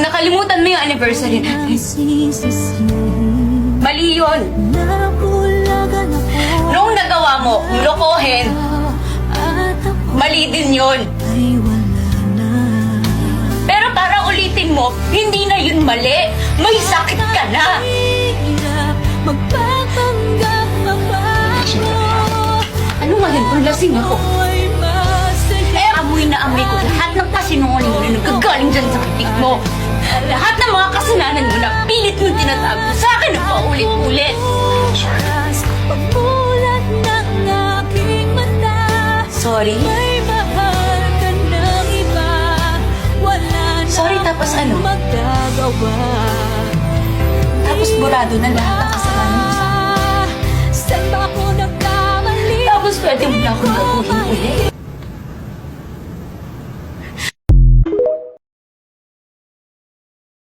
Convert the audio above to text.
nakalimutan mo yung anniversary natin. Mali yun. Noong nagawa mo, lokohin, mali din yun. Pero para ulitin mo, hindi na yun mali. May sakit ka na. Ano ngayon kung lasing ako? Amoy na amoy ko lahat ng pasinungaling mo na nagkagaling dyan sa pitik mo. Lahat ng mga kasalanan mo na pilit mo tinatago sa akin na paulit-ulit. Sorry? Sorry tapos ano? Tapos burado na lahat ng kasalanan mo sa akin. Tapos pwede mo na akong baguhin ulit.